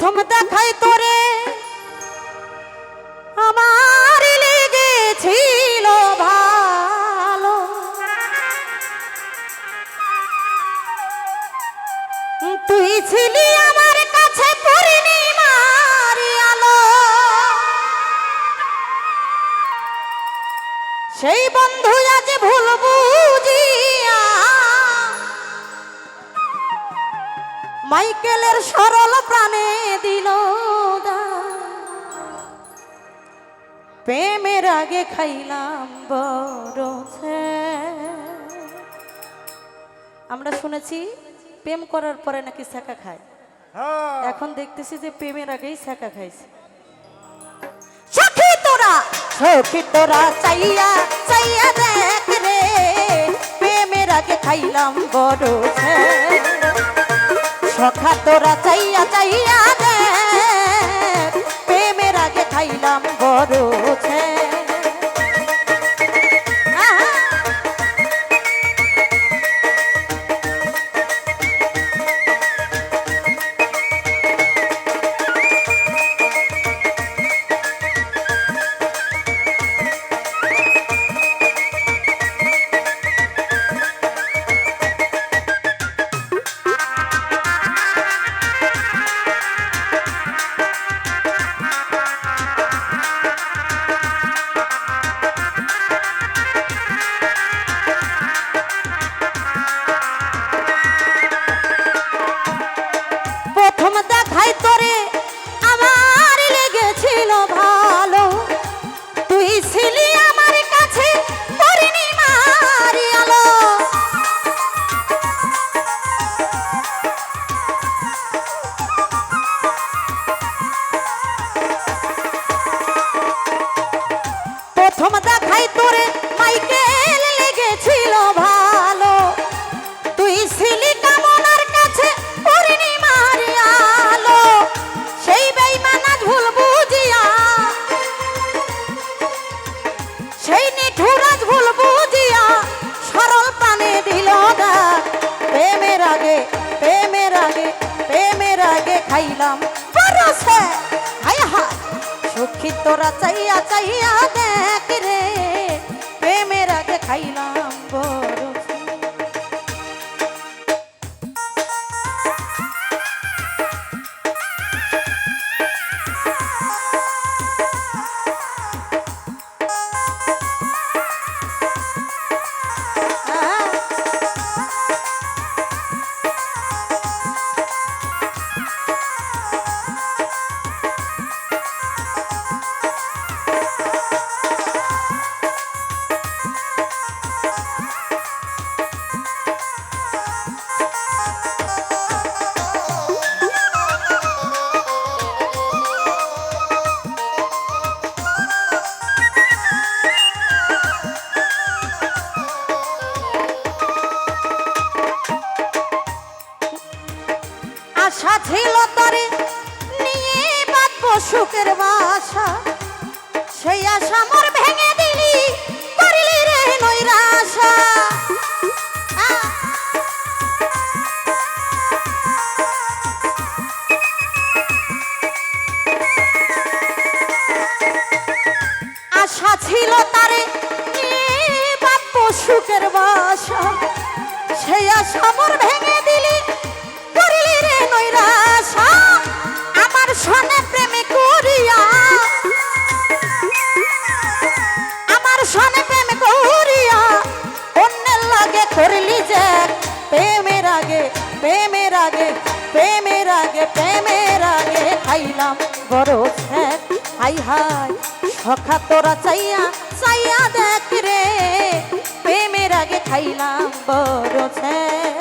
প্রথম দেখাই তোরে আমার লেগেছিল ভালো, তুই ছিলি আমার কাছে পূর্ণিমার আলো। সেই বন্ধু আজ ভুল বুঝিয়া মাইকেলের সরল প্রাণে দিল প্রেমের আগে খাইলাম বড়। আমরা শুনেছি প্রেম করার পরে নাকি ছ্যাঁকা খায়, এখন দেখতেছি যে প্রেমের আগেই ছ্যাঁকা খাইছে। সখী তোরা চাইয়া চাইয়া দেখ রে, প্রেমের আগে খাইলাম বড়। সখা তোরা চাইয়া চাইয়া দেখ, প্রেমের আগে খাইলাম বড়। প্রথম দেখাই তোরে মাইকেল লেগেছিল ভালো, তুই ছিলি কামনার কাছে পূর্ণিমার আলো। সেই বেঈমান আজ ভুল বুঝিয়া, সেই নিঠুর আজ ভুল বুঝিয়া সরল প্রাণে দিল ডাক। প্রেমের আগে প্রেমের আগে প্রেমের আগে খাইলাম পরশে। হায় হায় সখী তোরা চাইয়া চাইয়া দেখ রে, প্রেমের আগে খাইলাম বড়। আশা ছিল তরে নিয়ে বাঁধবো সুখের বাসা, সেই আশা মোর ভেঙে দিলি করলি রে নৈরাশা। আশা ছিল তারে নিয়ে বাঁধবো সুখের বাসা, সেই আশা মোর ভেঙে দিলি করলি রে নৈরাশা। আমার সনে প্রেমে করিয়া, আমার সনে প্রেমে করিয়া অন্যের লাগে করলি যে। প্রেমের আগে প্রেমের আগে প্রেমের আগে প্রেমের আগে খাইলাম বড় ছ্যাঁক। হাই হাই সখা তোরা চাইয়া চাইয়া দেখ রে, প্রেমের আগে খাইলাম বড় ছ্যাঁক।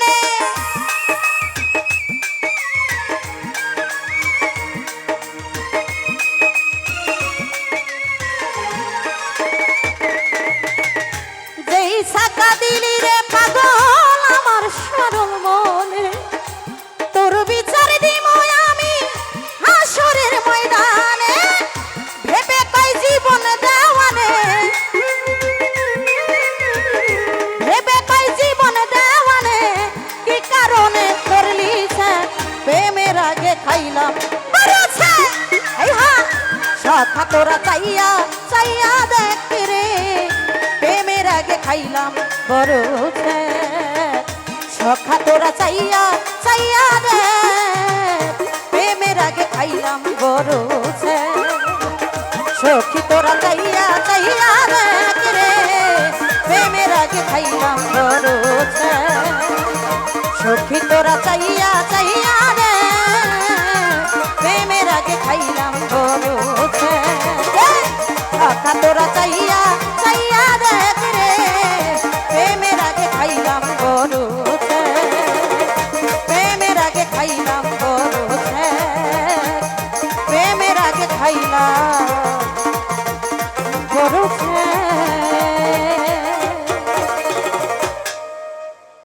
জীবনে যেই সাকা দিলি রে পাগল আমার সরল মনে তোর বিচার দিব আমি হাসরের ময়দানে ভেবে কই জীবন দেওয়ানে ভেবে কই জীবন দেওয়ানে কি কারণে করলি সে প্রেমের আগে খাইলাম বরছে এই হা সখা তোরা চাইয়া চাইয়া দেখ রে প্রেমের আগে খাইলাম বরছে সখা তোরা চাইয়া চাইয়া দে প্রেমের আগে খাইলাম বরছে সখী তোরা চাইয়া চাইয়া দেখ রে প্রেমের আগে খাইলাম বরছে সখী তোরা চাইয়া চাইয়া দে প্রেমের আগে খাইলাম বরছে সখা তোরা চাইয়া